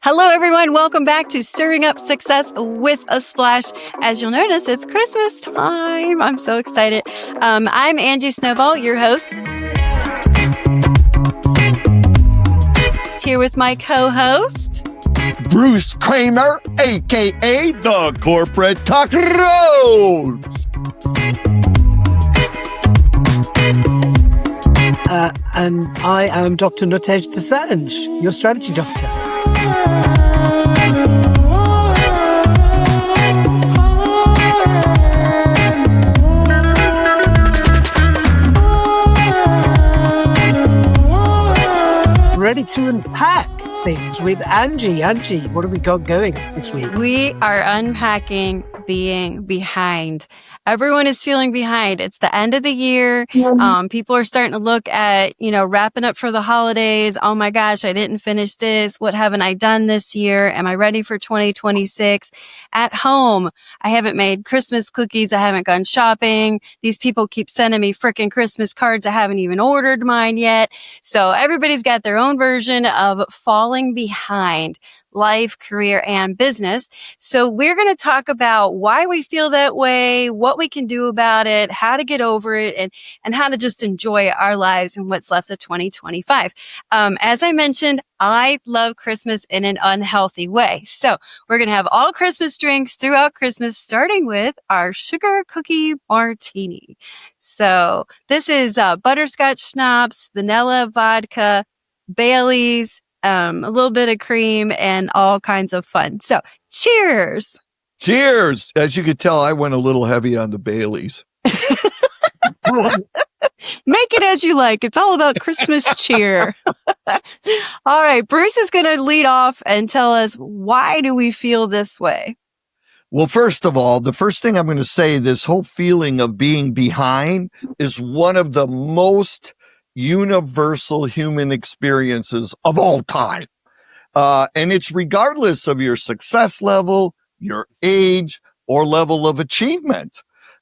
Hello, everyone. Welcome back to Stirring Up Success with a Splash. As you'll notice, it's Christmas time. I'm so excited. I'm Angie Snowball, your host. Here with my co-host, Bruce Cramer, a.k.a. the Corporate Cockroach. And I am Dr. Nawtej Dosanjh, your strategy doctor. Ready to unpack things with Angie. Angie, what have we got going this week? We are unpacking being behind. Everyone is feeling behind. It's the end of the year. People are starting to look at, wrapping up for the holidays. Oh my gosh, I didn't finish this. What haven't I done this year? Am I ready for 2026? At home, I haven't made Christmas cookies. I haven't gone shopping. These people keep sending me freaking Christmas cards. I haven't even ordered mine yet. So everybody's got their own version of falling behind. Life, career, and business. So we're going to talk about why we feel that way, what we can do about it, how to get over it, and how to just enjoy our lives and what's left of 2025. As I mentioned, I love Christmas in an unhealthy way. So we're going to have all Christmas drinks throughout Christmas, starting with our sugar cookie martini. So this is butterscotch schnapps, vanilla vodka, Bailey's, a little bit of cream, and all kinds of fun. So cheers. Cheers. As you could tell, I went a little heavy on the Baileys. Make it as you like. It's all about Christmas cheer. All right. Bruce is going to lead off and tell us, why do we feel this way? Well, first of all, the first thing I'm going to say, this whole feeling of being behind is one of the most universal human experiences of all time. And it's regardless of your success level, your age, or level of achievement.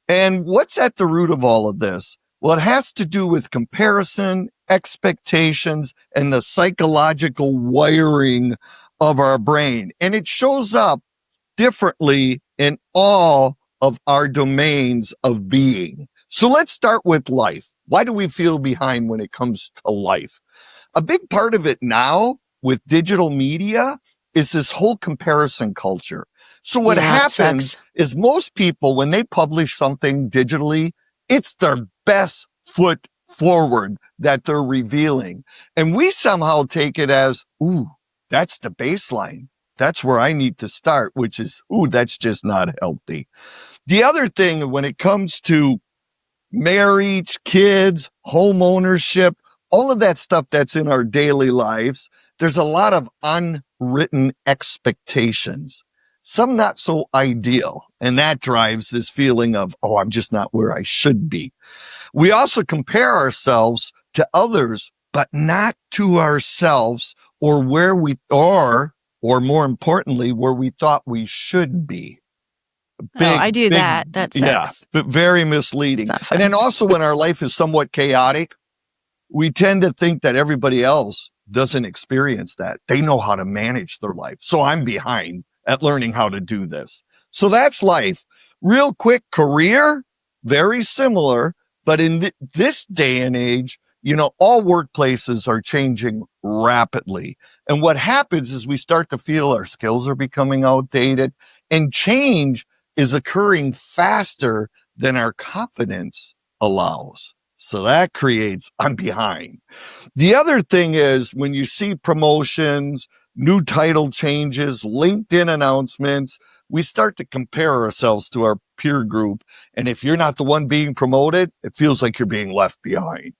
And what's at the root of all of this? Well, it has to do with comparison, expectations, and the psychological wiring of our brain. And it shows up differently in all of our domains of being. So let's start with life. Why do we feel behind when it comes to life? A big part of it now with digital media is this whole comparison culture. So what happens is most people, when they publish something digitally, it's their best foot forward that they're revealing. And we somehow take it as, ooh, that's the baseline. That's where I need to start, which is, ooh, that's just not healthy. The other thing when it comes to marriage, kids, home ownership, all of that stuff that's in our daily lives, there's a lot of unwritten expectations, some not so ideal. And that drives this feeling of, oh, I'm just not where I should be. We also compare ourselves to others, but not to ourselves or where we are, or more importantly, where we thought we should be. I do that. That sucks. Yeah, but very misleading. And then also when our life is somewhat chaotic, we tend to think that everybody else doesn't experience that. They know how to manage their life. So I'm behind at learning how to do this. So that's life. Real quick, career, very similar. But in this day and age, all workplaces are changing rapidly. And what happens is we start to feel our skills are becoming outdated, and change is occurring faster than our confidence allows. So that creates, I'm behind. The other thing is when you see promotions, new title changes, LinkedIn announcements, we start to compare ourselves to our peer group. And if you're not the one being promoted, it feels like you're being left behind.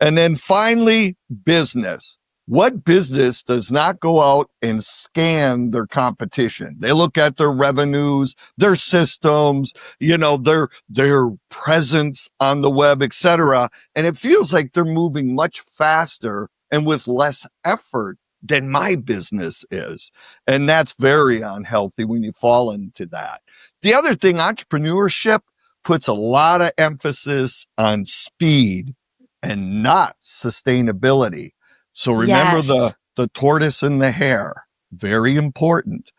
And then finally, business. What business does not go out and scan their competition? They look at their revenues, their systems, their presence on the web, etc. And it feels like they're moving much faster and with less effort than my business is. And that's very unhealthy when you fall into that. The other thing, entrepreneurship puts a lot of emphasis on speed and not sustainability. So remember the tortoise and the hare. Very important.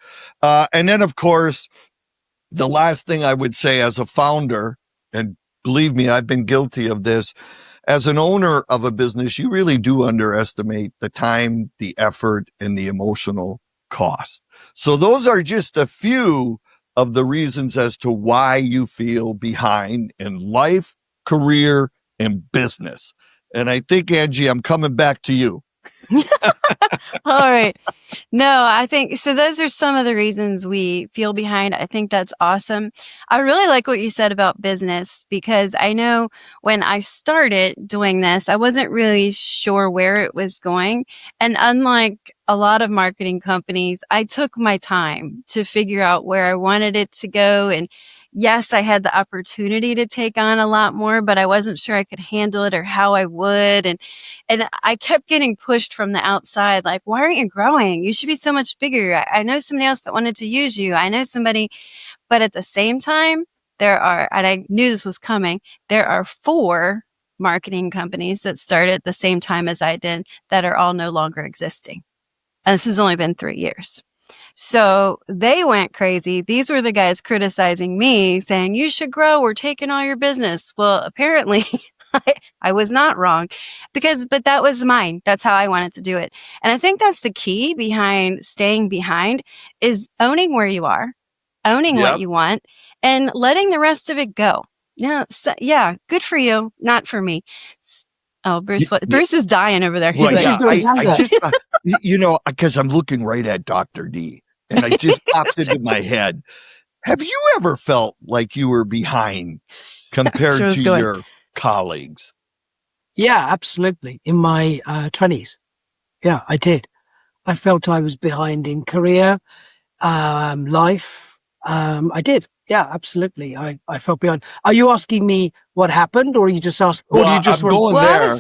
And then, of course, the last thing I would say as a founder, and believe me, I've been guilty of this, as an owner of a business, you really do underestimate the time, the effort, and the emotional cost. So those are just a few of the reasons as to why you feel behind in life, career, and business. And I think, Angie, I'm coming back to you. All right. No, I think so. Those are some of the reasons we feel behind. I think that's awesome. I really like what you said about business because I know when I started doing this, I wasn't really sure where it was going. And unlike a lot of marketing companies, I took my time to figure out where I wanted it to go. And yes, I had the opportunity to take on a lot more, but I wasn't sure I could handle it or how I would. And I kept getting pushed from the outside, like, why aren't you growing? You should be so much bigger. I know somebody else that wanted to use you. I know somebody, but at the same time, there are, and I knew this was coming, there are 4 marketing companies that started at the same time as I did that are all no longer existing. And this has only been 3 years. So they went crazy. These were the guys criticizing me, saying, you should grow. We're taking all your business. Well, apparently I was not wrong but that was mine. That's how I wanted to do it. And I think that's the key behind staying behind is owning where you are, owning what you want, and letting the rest of it go. Yeah, good for you, not for me. Oh, Bruce, Bruce is dying over there. Right, Like, I just, you know, because I'm looking right at Dr. D, and I just popped into my head. Have you ever felt like you were behind compared to your colleagues? Yeah, absolutely. In my 20s. Yeah, I did. I felt I was behind in career, life. I did. Yeah, absolutely. I felt behind. Are you asking me what happened, or are you just asking, or do you just I'm going there?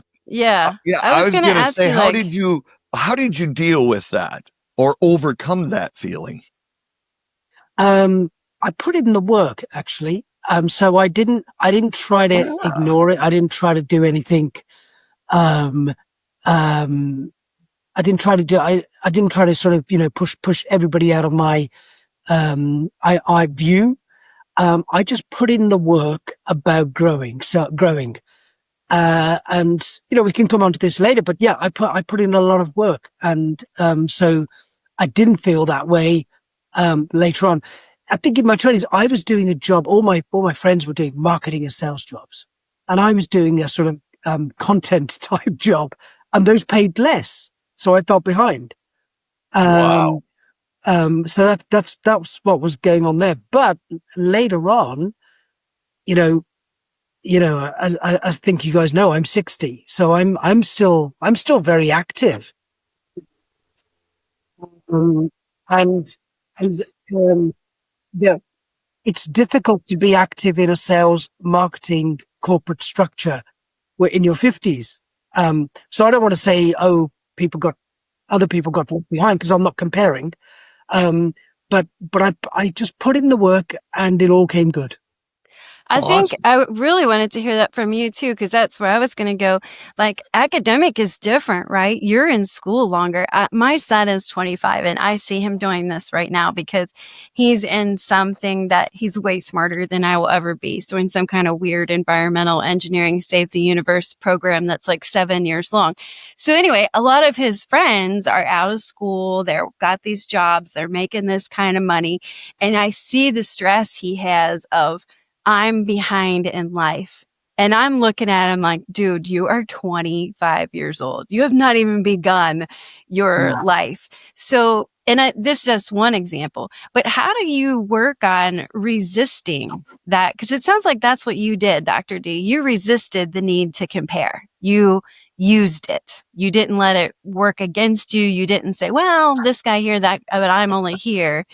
I was going to say, you, how did you deal with that or overcome that feeling? I put in the work, actually. So I didn't try to ignore it. I didn't try to do anything. I didn't try to sort of, push everybody out of my, I view. I just put in the work about growing. And, we can come on to this later, but yeah, I put in a lot of work. And, so I didn't feel that way, later on. I think in my 20s, I was doing a job. All my friends were doing marketing and sales jobs, and I was doing a sort of, content type job, and those paid less. So I felt behind. Wow. So that's what was going on there. But later on, I think you guys know I'm 60, so I'm still very active. Yeah, it's difficult to be active in a sales, marketing, corporate structure where in your 50s. So I don't want to say, other people got left behind, because I'm not comparing. But I just put in the work and it all came good. I think I really wanted to hear that from you too, because that's where I was going to go. Like, academic is different, right? You're in school longer. My son is 25 and I see him doing this right now because he's in something that he's way smarter than I will ever be. So in some kind of weird environmental engineering save the universe program that's like 7 years long. So anyway, a lot of his friends are out of school. They've got these jobs. They're making this kind of money. And I see the stress he has of, I'm behind in life. And I'm looking at him like, dude, you are 25 years old. You have not even begun your life. So, this is just one example, but how do you work on resisting that? Because it sounds like that's what you did, Dr. D. You resisted the need to compare. You used it. You didn't let it work against you. You didn't say, well, this guy here, but I'm only here.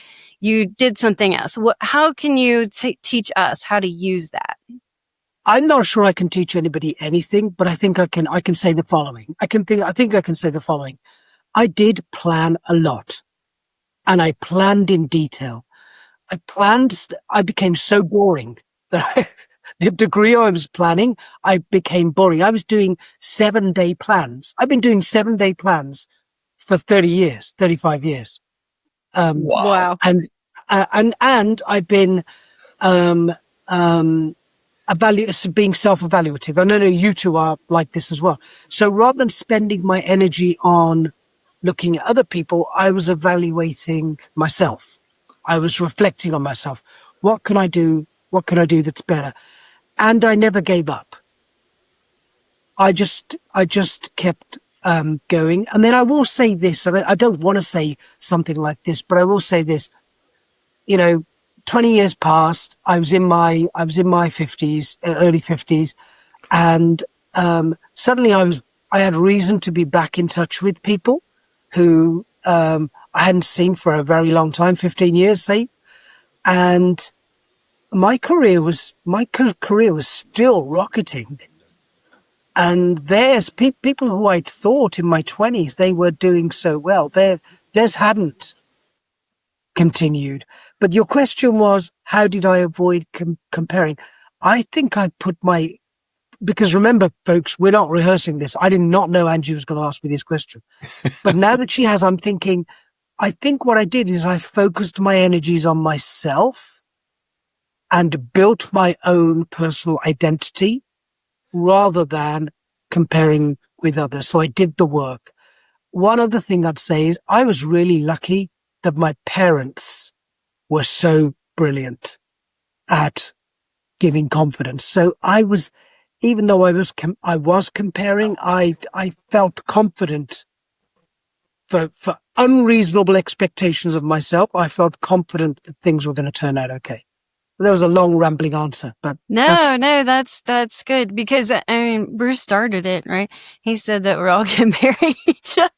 You did something else. How can you teach us how to use that? I'm not sure I can teach anybody anything, but I think I can say the following. I think I can say the following. I did plan a lot, and I planned in detail. I became so boring that the degree I was planning, I became boring. I was doing 7-day plans. I've been doing 7-day plans for 30 years, 35 years. Wow. Wow. And I've been, being self-evaluative. And I know you two are like this as well. So rather than spending my energy on looking at other people, I was evaluating myself. I was reflecting on myself. What can I do? What can I do that's better? And I never gave up. I just kept going. And then I will say this. I don't want to say something like this, but I will say this. 20 years passed. I was in my 50s, early 50s, and suddenly I had reason to be back in touch with people who I hadn't seen for a very long time, 15 years, say, and my career was still rocketing. And there's people who I'd thought in my 20s they were doing so well. Theirs hadn't continued. But your question was, how did I avoid comparing? I think I because remember, folks, we're not rehearsing this. I did not know Angie was going to ask me this question. But now that she has, I'm thinking, I think what I did is I focused my energies on myself and built my own personal identity rather than comparing with others. So I did the work. One other thing I'd say is I was really lucky that my parents were so brilliant at giving confidence. So even though I was comparing, I felt confident for unreasonable expectations of myself. I felt confident that things were going to turn out okay. That was a long rambling answer, but that's good because I mean Bruce started it, right? He said that we're all comparing each other,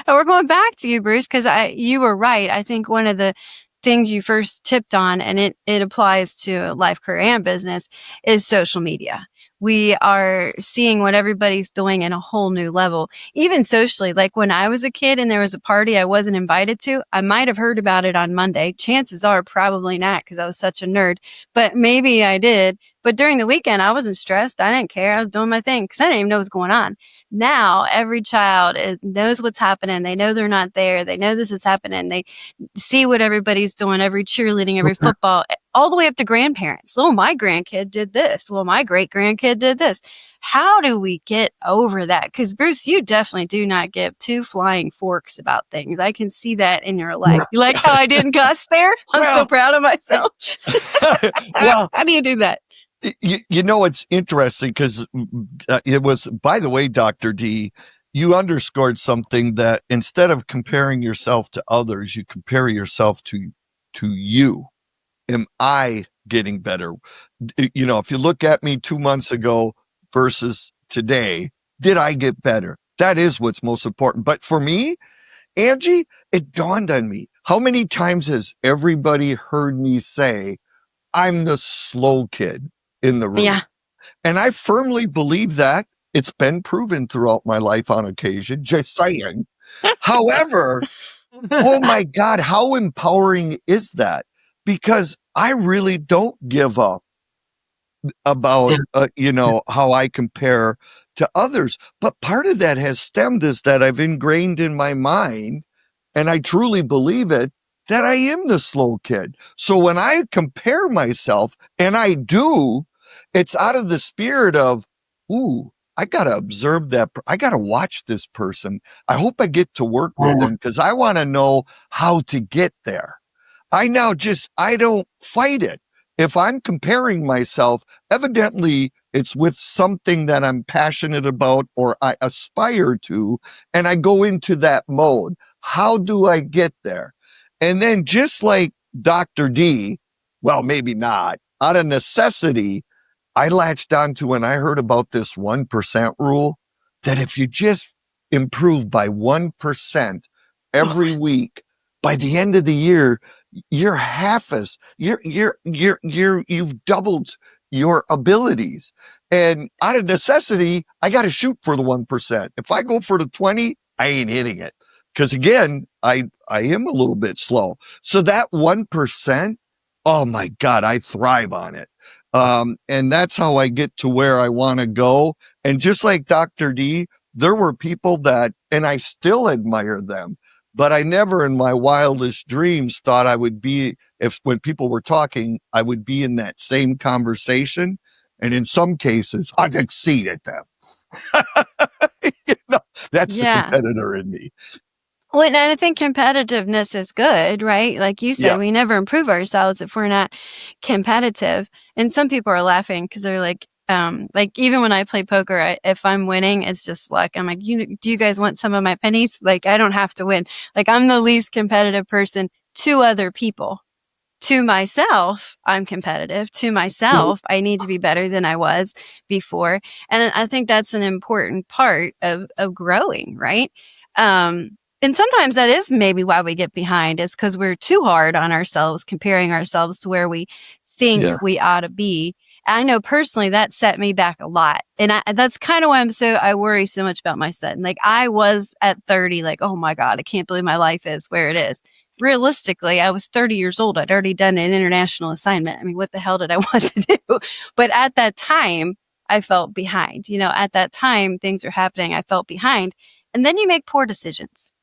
and we're going back to you, Bruce, because you were right. I think one of the things you first tipped on, and it applies to life, career, and business, is social media. We are seeing what everybody's doing in a whole new level, even socially. Like when I was a kid and there was a party I wasn't invited to, I might have heard about it on Monday. Chances are probably not because I was such a nerd, but maybe I did. But during the weekend, I wasn't stressed. I didn't care. I was doing my thing because I didn't even know what was going on. Now, every child knows what's happening. They know they're not there. They know this is happening. They see what everybody's doing, every cheerleading, every football, all the way up to grandparents. Oh, my grandkid did this. Well, my great grandkid did this. How do we get over that? Because Bruce, you definitely do not give two flying forks about things. I can see that in your life. You like how I didn't cuss there? I'm so proud of myself. Well, how do you do that? It's interesting because it was, by the way, Dr. D, you underscored something that instead of comparing yourself to others, you compare yourself to you. Am I getting better? If you look at me 2 months ago versus today, did I get better? That is what's most important. But for me, Angie, it dawned on me. How many times has everybody heard me say, I'm the slow kid in the room? Yeah. And I firmly believe that. It's been proven throughout my life on occasion, just saying. However, oh my God, how empowering is that? Because I really don't give up about, how I compare to others. But part of that has stemmed is that I've ingrained in my mind, and I truly believe it, that I am the slow kid. So when I compare myself, and I do, it's out of the spirit of, ooh, I got to observe that. I got to watch this person. I hope I get to work with them because I want to know how to get there. I don't fight it. If I'm comparing myself, evidently it's with something that I'm passionate about or I aspire to, and I go into that mode. How do I get there? And then just like Dr. D, well, maybe not, out of necessity, I latched onto when I heard about this 1% rule, that if you just improve by 1% every week, by the end of the year, you've doubled your abilities. And out of necessity, I got to shoot for the 1%. If I go for the 20, I ain't hitting it. Cause again, I am a little bit slow. So that 1%, oh my God, I thrive on it. And that's how I get to where I want to go. And just like Dr. D, there were people that, and I still admire them, but I never in my wildest dreams thought I would be, when people were talking, I would be in that same conversation. And in some cases, I've exceeded them. You know, that's the Yeah. competitor in me. Well, and I think competitiveness is good, right? Like you said, Yeah. we never improve ourselves if we're not competitive. And some people are laughing because they're like even when I play poker, if I'm winning, it's just luck. I'm like, do you guys want some of my pennies? Like, I don't have to win. Like, I'm the least competitive person to other people. To myself, I'm competitive. To myself, I need to be better than I was before. And I think that's an important part of growing, right? And sometimes that is maybe why we get behind, is because we're too hard on ourselves, comparing ourselves to where we think Yeah. we ought to be. I know personally that set me back a lot. And that's kind of why I worry so much about my son. Like, I was at 30, like, oh my God, I can't believe my life is where it is. Realistically, I was 30 years old. I'd already done an international assignment. I mean, what the hell did I want to do? But at that time, I felt behind. At that time, things were happening. I felt behind. And then you make poor decisions.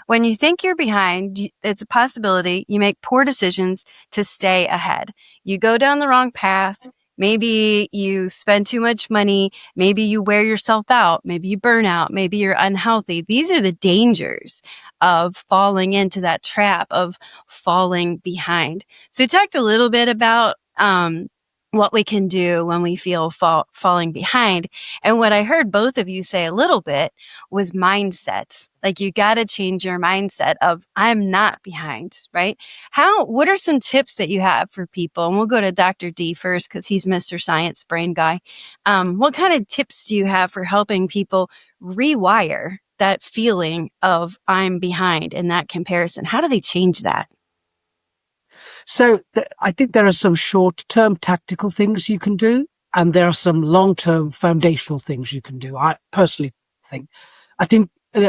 When you think you're behind, it's a possibility you make poor decisions to stay ahead. You go down the wrong path. Maybe you spend too much money. Maybe you wear yourself out. Maybe you burn out. Maybe you're unhealthy. These are the dangers of falling into that trap of falling behind. So we talked a little bit about what we can do when we feel falling behind. And what I heard both of you say a little bit was mindset. Like, you got to change your mindset of, I'm not behind, right? What are some tips that you have for people? And we'll go to Dr. D first, because he's Mr. Science Brain guy. What kind of tips do you have for helping people rewire that feeling of I'm behind in that comparison? How do they change that? So I think there are some short-term tactical things you can do, and there are some long-term foundational things you can do. I personally think,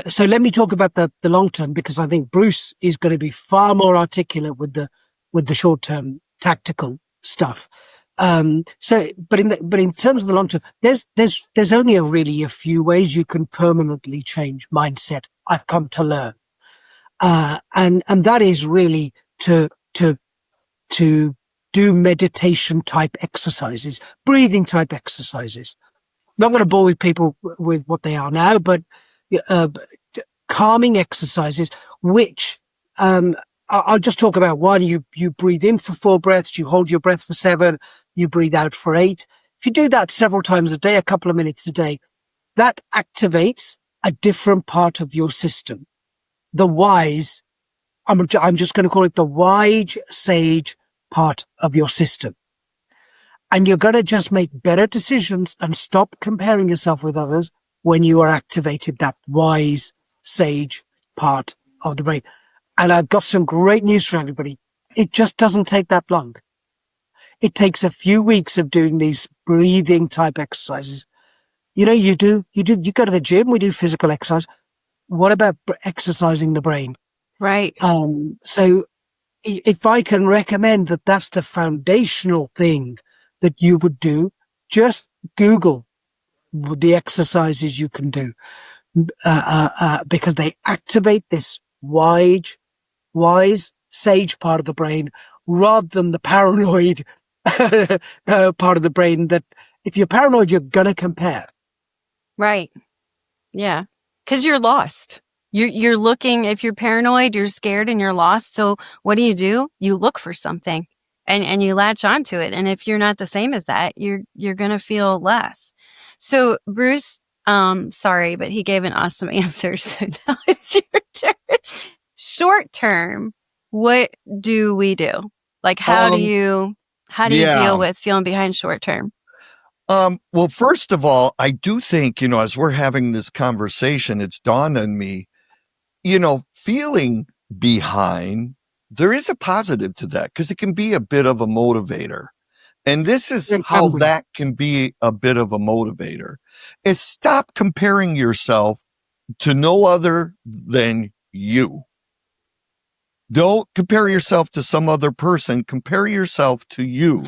so let me talk about the long-term, because I think Bruce is going to be far more articulate with the short-term tactical stuff. But in terms of the long-term, there's only really a few ways you can permanently change mindset, I've come to learn. And that is really to do meditation type exercises, breathing type exercises. I'm not going to bore with people with what they are now, but calming exercises, which I'll just talk about one. You breathe in for 4 breaths, you hold your breath for 7, you breathe out for 8. If you do that several times a day, a couple of minutes a day, that activates a different part of your system. The wise, I'm just going to call it the wise sage part of your system. And you're going to just make better decisions and stop comparing yourself with others when you are activated that wise sage part of the brain. And I've got some great news for everybody. It just doesn't take that long. It takes a few weeks of doing these breathing type exercises. You go to the gym, we do physical exercise. What about exercising the brain? Right. So if I can recommend that that's the foundational thing that you would do, just Google the exercises you can do, because they activate this wise, sage part of the brain rather than the paranoid part of the brain that if you're paranoid, you're going to compare. Right. Yeah. Because you're lost. You're looking, if you're paranoid, you're scared and you're lost. So what do? You look for something and you latch onto it. And if you're not the same as that, you're going to feel less. So Bruce, sorry, but he gave an awesome answer. So now it's your turn. Short term, what do we do? Like, how do you deal with feeling behind short term? Well, first of all, I do think, as we're having this conversation, it's dawned on me, feeling behind, there is a positive to that because it can be a bit of a motivator. And this is how that can be a bit of a motivator, is stop comparing yourself to no other than you. Don't compare yourself to some other person. Compare yourself to you.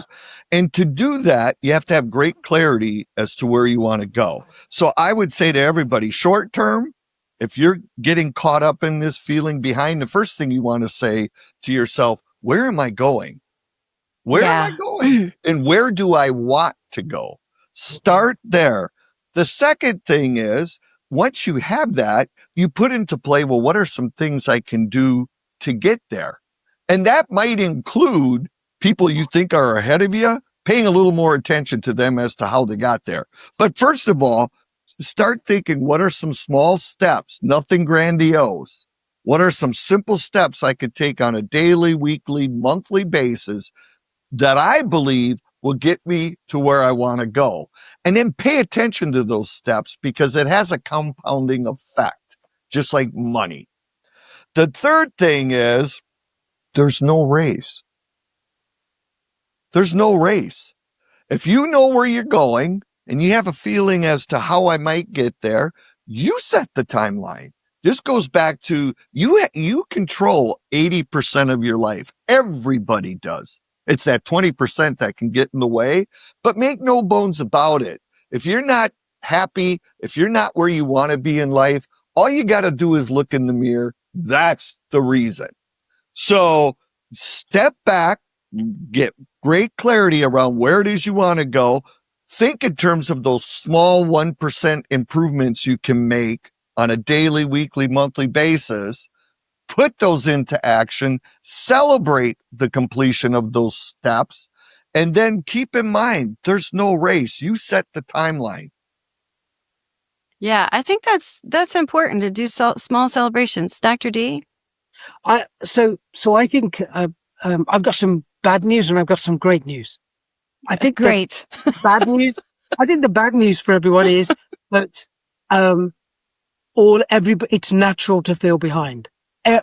And to do that, you have to have great clarity as to where you want to go. So I would say to everybody, short term, If you're getting caught up in this feeling behind, the first thing you want to say to yourself, where am I going? Where am I going? And where do I want to go? Start there. The second thing is, once you have that, you put into play, well, what are some things I can do to get there? And that might include people you think are ahead of you, paying a little more attention to them as to how they got there. But first of all, start thinking, what are some small steps? Nothing grandiose. What are some simple steps I could take on a daily, weekly, monthly basis that I believe will get me to where I want to go? And then pay attention to those steps, because it has a compounding effect, just like money. The third thing is, there's no race. There's no race. If you know where you're going and you have a feeling as to how I might get there, you set the timeline. This goes back to you control 80% of your life. Everybody does. It's that 20% that can get in the way, but make no bones about it. If you're not happy, if you're not where you want to be in life, all you got to do is look in the mirror. That's the reason. So step back, get great clarity around where it is you want to go. Think in terms of those small 1% improvements you can make on a daily, weekly, monthly basis. Put those into action, celebrate the completion of those steps, and then keep in mind, there's no race. You set the timeline. Yeah, I think that's important to do small celebrations. Dr. D? So I think I've got some bad news and I've got some great news. I think great. Bad news. I think the bad news for everyone is that it's natural to feel behind.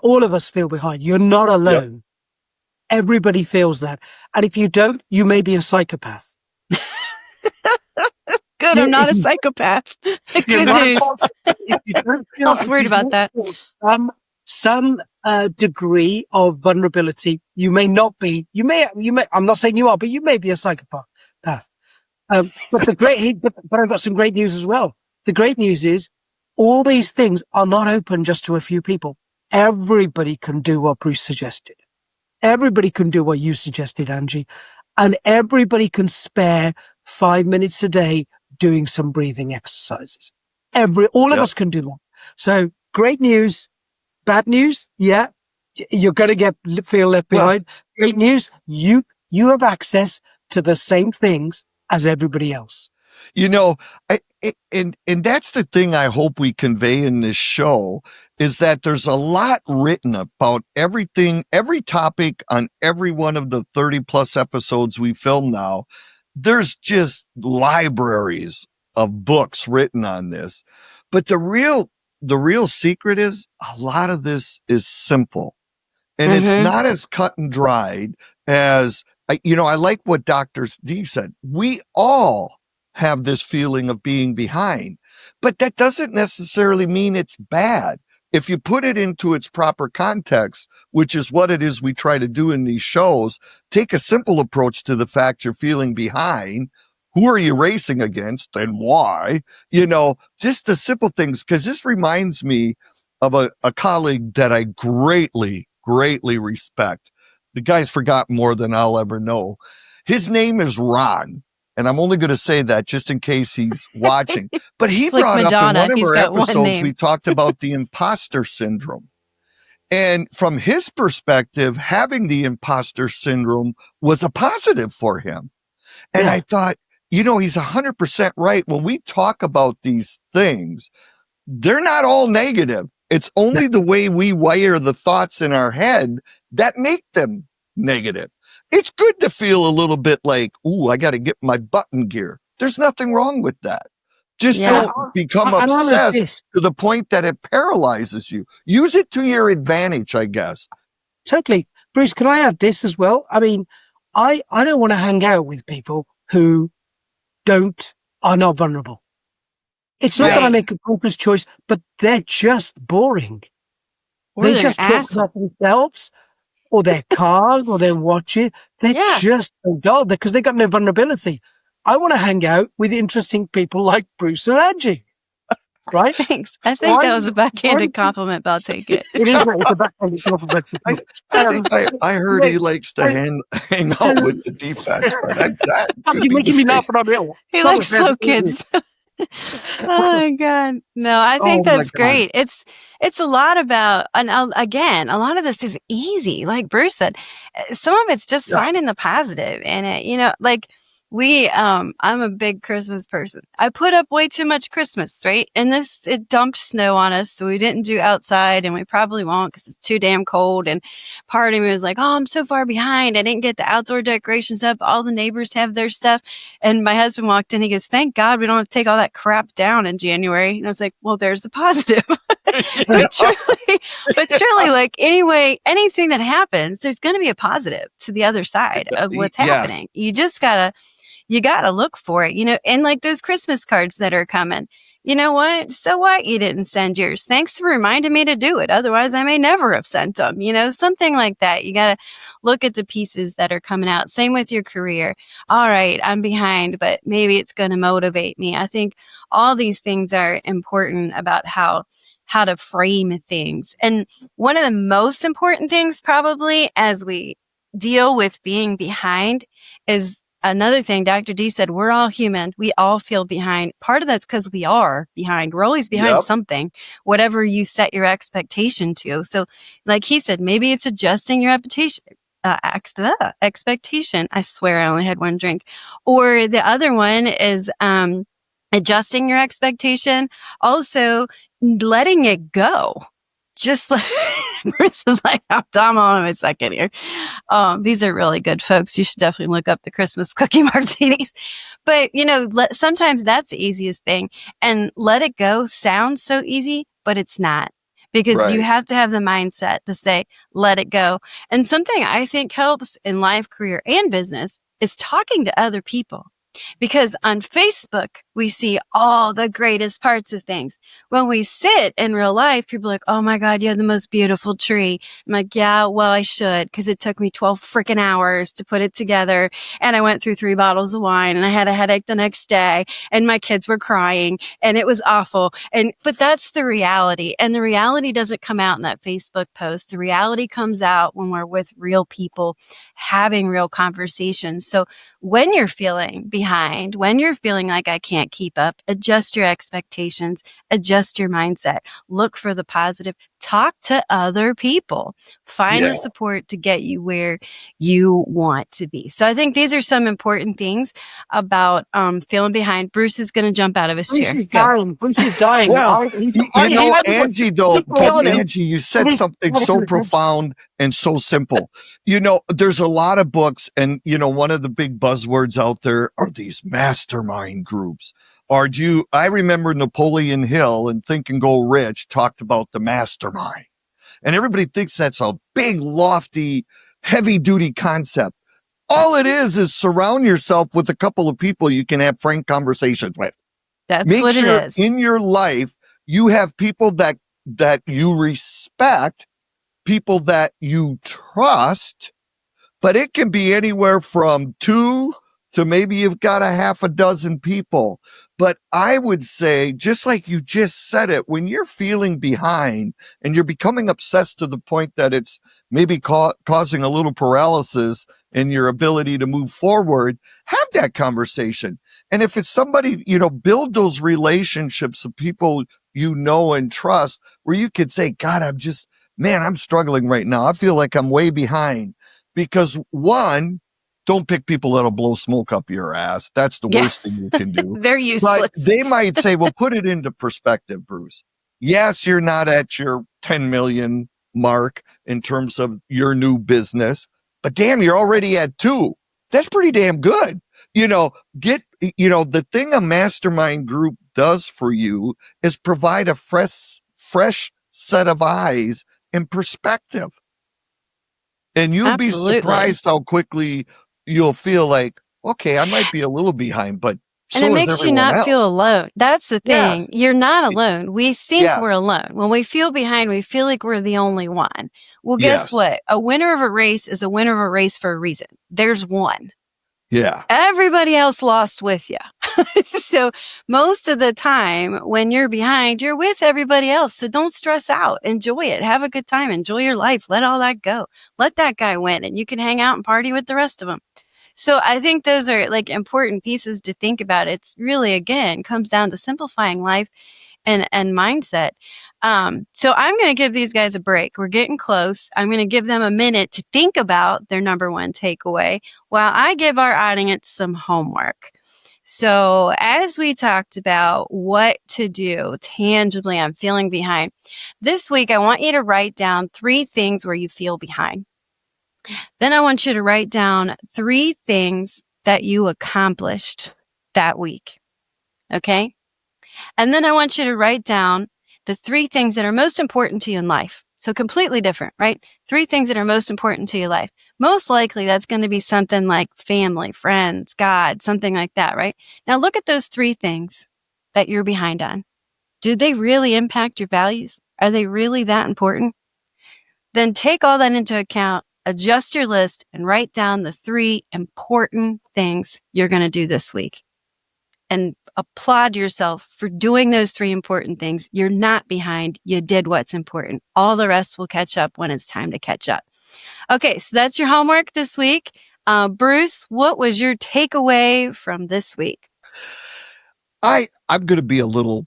All of us feel behind. You're not alone. Yep. Everybody feels that. And if you don't, you may be a psychopath. Good, I'm not a psychopath. Good news. I was worried about that. Some degree of vulnerability. You may not be. You may. I'm not saying you are, but you may be a psychopath. But I've got some great news as well. The great news is all these things are not open just to a few people. Everybody can do what Bruce suggested. Everybody can do what you suggested, Angie. And everybody can spare 5 minutes a day doing some breathing exercises. All of us can do that. So great news. Bad news. Yeah. You're going to feel left behind. Great news. You have access to the same things as everybody else. You know, and that's the thing I hope we convey in this show, is that there's a lot written about everything, every topic on every one of the 30 plus episodes we film now. There's just libraries of books written on this. But the real secret is a lot of this is simple, and it's not as cut and dried as, I like what Dr. D said. We all have this feeling of being behind, but that doesn't necessarily mean it's bad. If you put it into its proper context, which is what it is we try to do in these shows, take a simple approach to the fact you're feeling behind. Who are you racing against and why? Just the simple things, because this reminds me of a colleague that I greatly, greatly respect. The guy's forgotten more than I'll ever know. His name is Ron. And I'm only going to say that just in case he's watching. But he brought up in one of our episodes, we talked about the imposter syndrome. And from his perspective, having the imposter syndrome was a positive for him. And I thought, he's 100% right. When we talk about these things, they're not all negative. It's only the way we wire the thoughts in our head that make them negative. It's good to feel a little bit like, ooh, I got to get my butt in gear. There's nothing wrong with that. Just don't become obsessed to the point that it paralyzes you. Use it to your advantage, I guess. Totally. Bruce, can I add this as well? I mean, I don't want to hang out with people who are not vulnerable. It's not that I make a conscious choice, but they're just boring. They just talk about themselves, or their cars, or their watches. They're just dull because they got no vulnerability. I want to hang out with interesting people like Bruce and Angie. right? Thanks. I So think that was a backhanded compliment, but I'll take it. It is. It's a backhanded compliment. I think I heard he likes to hang so- out with the defects, but that could You're be making me laugh mistaken. when I'm ill. He likes slow kids. Oh my God. No, I think Oh my that's God. great. It's a lot about, and again, a lot of this is easy. Like Bruce said, some of it's just Yeah. finding the positive in it. You know, like I'm a big Christmas person. I put up way too much Christmas, right? And it dumped snow on us. So we didn't do outside, and we probably won't because it's too damn cold. And part of me was like, oh, I'm so far behind. I didn't get the outdoor decorations up. All the neighbors have their stuff. And my husband walked in. He goes, thank God we don't have to take all that crap down in January. And I was like, well, there's the positive. but truly, like anyway, anything that happens, there's going to be a positive to the other side of what's happening. You just you gotta look for it, you know, and like those Christmas cards that are coming. You know what? So what? You didn't send yours. Thanks for reminding me to do it. Otherwise, I may never have sent them. You know, something like that. You got to look at the pieces that are coming out. Same with your career. All right, I'm behind, but maybe it's going to motivate me. I think all these things are important about how to frame things. And one of the most important things probably as we deal with being behind is another thing. Dr. D said, we're all human. We all feel behind. Part of that's because we are behind. We're always behind something, whatever you set your expectation to. So like he said, maybe it's adjusting your expectation. I swear I only had one drink. Or the other one is, adjusting your expectation. Also letting it go. Just like Bruce is like, I'm Tom on a second here. These are really good, folks. You should definitely look up the Christmas cookie martinis. But, you know, sometimes that's the easiest thing. And let it go sounds so easy, but it's not. Because you have to have the mindset to say, let it go. And something I think helps in life, career, and business is talking to other people. Because on Facebook, we see all the greatest parts of things. When we sit in real life, people are like, oh my God, you have the most beautiful tree. I'm like, yeah, well, I should, because it took me 12 freaking hours to put it together. And I went through 3 bottles of wine and I had a headache the next day and my kids were crying and it was awful. But that's the reality. And the reality doesn't come out in that Facebook post. The reality comes out when we're with real people having real conversations. So when you're feeling behind, when you're feeling like I can't keep up, adjust your expectations, adjust your mindset, look for the positive, talk to other people, find the support to get you where you want to be. So I think these are some important things about feeling behind. Bruce is going to jump out of his chair. Bruce is dying. Well, Angie, though, Angie, you said something so profound and so simple. You know, there's a lot of books, and, you know, one of the big buzzwords out there are these mastermind groups. I remember Napoleon Hill in Think and Go Rich talked about the mastermind. And everybody thinks that's a big, lofty, heavy duty concept. All it is surround yourself with a couple of people you can have frank conversations with. Make what sure it is. In your life, you have people that you respect, people that you trust, but it can be anywhere from 2 to maybe you've got a half a dozen people. But I would say, just like you just said it, when you're feeling behind and you're becoming obsessed to the point that it's maybe causing a little paralysis in your ability to move forward, have that conversation. And if it's somebody, you know, build those relationships of people you know and trust where you could say, God, I'm struggling right now. I feel like I'm way behind. Because one, don't pick people that'll blow smoke up your ass. That's the worst thing you can do. They're useless. But they might say, well, put it into perspective, Bruce. Yes, you're not at your 10 million mark in terms of your new business, but damn, you're already at 2. That's pretty damn good. You know, the thing a mastermind group does for you is provide a fresh set of eyes and perspective. And you'll be surprised how quickly you'll feel like, okay, I might be a little behind, but and it makes you not feel alone. That's the thing. You're not alone. We think we're alone. When we feel behind, we feel like we're the only one. Well, guess what? A winner of a race is a winner of a race for a reason. There's one. Yeah. Everybody else lost with you. So most of the time when you're behind, you're with everybody else. So don't stress out. Enjoy it. Have a good time. Enjoy your life. Let all that go. Let that guy win and you can hang out and party with the rest of them. So I think those are like important pieces to think about. It's really, again, comes down to simplifying life and mindset. So I'm going to give these guys a break. We're getting close. I'm going to give them a minute to think about their number one takeaway while I give our audience some homework. So as we talked about what to do tangibly, I'm feeling behind. This week, I want you to write down 3 things where you feel behind. Then I want you to write down 3 things that you accomplished that week. Okay? And then I want you to write down the 3 things that are most important to you in life. So completely different, right? 3 things that are most important to your life. Most likely that's going to be something like family, friends, God, something like that, right? Now look at those 3 things that you're behind on. Do they really impact your values? Are they really that important? Then take all that into account, adjust your list, and write down the 3 important things you're going to do this week. And applaud yourself for doing those 3 important things. You're not behind. You did what's important. All the rest will catch up when it's time to catch up. Okay, so that's your homework this week. Bruce, what was your takeaway from this week? I'm going to be a little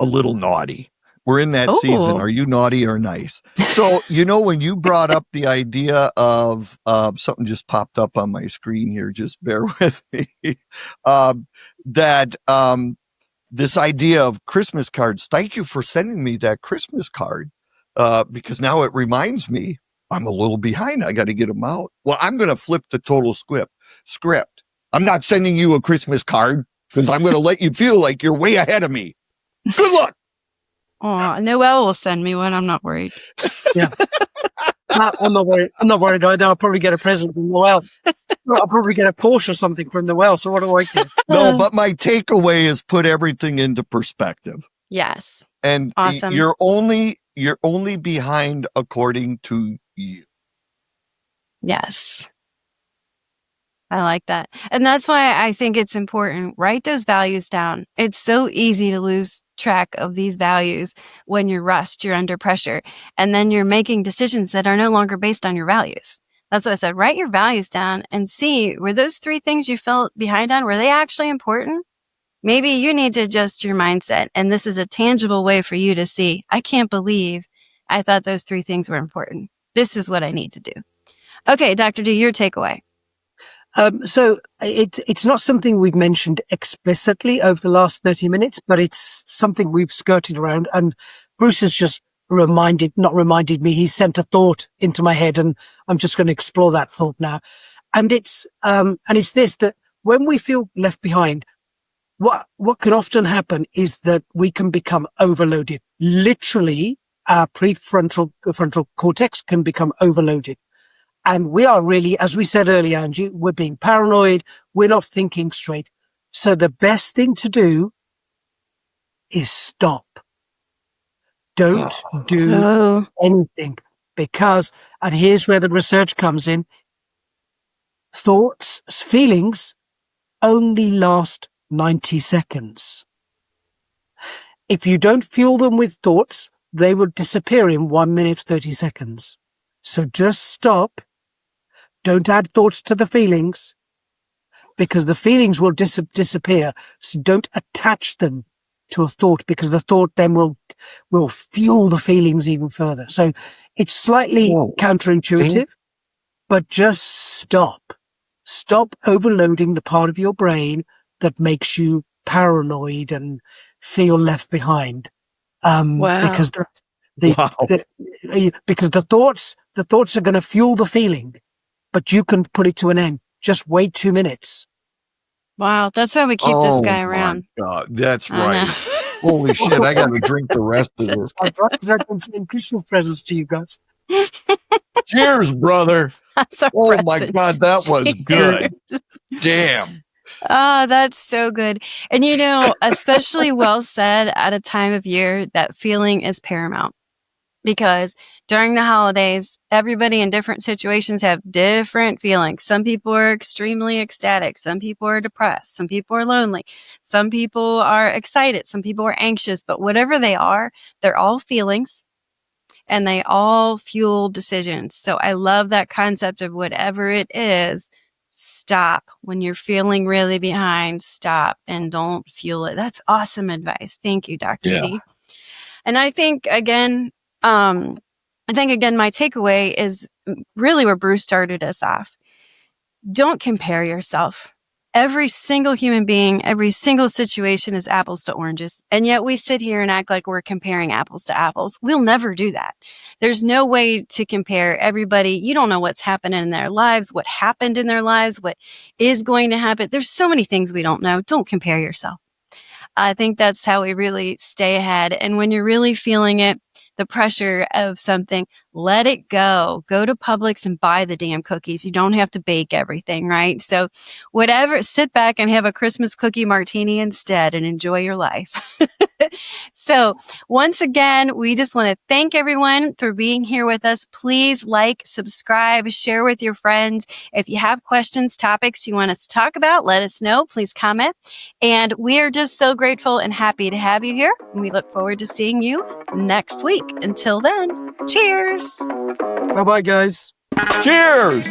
naughty. We're in that season. Are you naughty or nice? So, when you brought up the idea of something just popped up on my screen here, just bear with me, that this idea of Christmas cards. Thank you for sending me that Christmas card because now it reminds me I'm a little behind. I got to get them out. Well, I'm going to flip the total script. I'm not sending you a Christmas card because I'm going to let you feel like you're way ahead of me. Good luck. Oh, Noel will send me one. I'm not worried. Yeah. I'm not worried either. I'll probably get a present from Noel. I'll probably get a Porsche or something from Noel. So what do I care? No, but my takeaway is put everything into perspective. Yes. And awesome. You're only behind according to you. Yes. I like that. And that's why I think it's important. Write those values down. It's so easy to lose track of these values when you're rushed, you're under pressure, and then you're making decisions that are no longer based on your values. That's what I said. Write your values down and see, were those 3 things you felt behind on, were they actually important? Maybe you need to adjust your mindset. And this is a tangible way for you to see, I can't believe I thought those 3 things were important. This is what I need to do. Okay, Dr. D, your takeaway. So it's not something we've mentioned explicitly over the last 30 minutes, but it's something we've skirted around. And Bruce has just not reminded me, he sent a thought into my head, and I'm just going to explore that thought now. And it's this, that when we feel left behind, what can often happen is that we can become overloaded. Literally, our frontal cortex can become overloaded. And we are really, as we said earlier, Angie, we're being paranoid. We're not thinking straight. So the best thing to is stop. Don't do anything, because, and here's where the research comes in, thoughts, feelings only last 90 seconds. If you don't fuel them with thoughts, they will disappear in 1 minute, 30 seconds. So just stop. Don't add thoughts to the feelings, because the feelings will disappear. So don't attach them to a thought, because the thought then will fuel the feelings even further. So it's slightly counterintuitive, but just stop. Stop overloading the part of your brain that makes you paranoid and feel left behind. Because because the thoughts are going to fuel the feeling, but you can put it to an end. Just wait 2 minutes. Wow, that's why we keep this guy around. God, that's right. Holy shit, I got to drink the rest of this. I've been sending Christmas presents to you guys. Cheers, brother. Oh my God, that was good. Damn. Oh, that's so good. And especially well said at a time of year that feeling is paramount. because during the holidays, everybody in different situations have different feelings. Some people are extremely ecstatic. Some people are depressed. Some people are lonely. Some people are excited. Some people are anxious. But whatever they are, they're all feelings and they all fuel decisions. So I love that concept of whatever it is, stop. When you're feeling really behind, stop and don't fuel it. That's awesome advice. Thank you, Dr. D. And I think again, my takeaway is really where Bruce started us off. Don't compare yourself. Every single human being, every single situation is apples to oranges. And yet we sit here and act like we're comparing apples to apples. We'll never do that. There's no way to compare everybody. You don't know what's happening in their lives, what happened in their lives, what is going to happen. There's so many things we don't know. Don't compare yourself. I think that's how we really stay ahead. And when you're really feeling it, the pressure of something, let it go. Go to Publix and buy the damn cookies. You don't have to bake everything, right? So whatever, sit back and have a Christmas cookie martini instead and enjoy your life. So once again, we just want to thank everyone for being here with us. Please like, subscribe, share with your friends. If you have questions, topics you want us to talk about, let us know. Please comment. And we are just so grateful and happy to have you here. We look forward to seeing you next week. Until then, cheers. Bye-bye, guys. Cheers.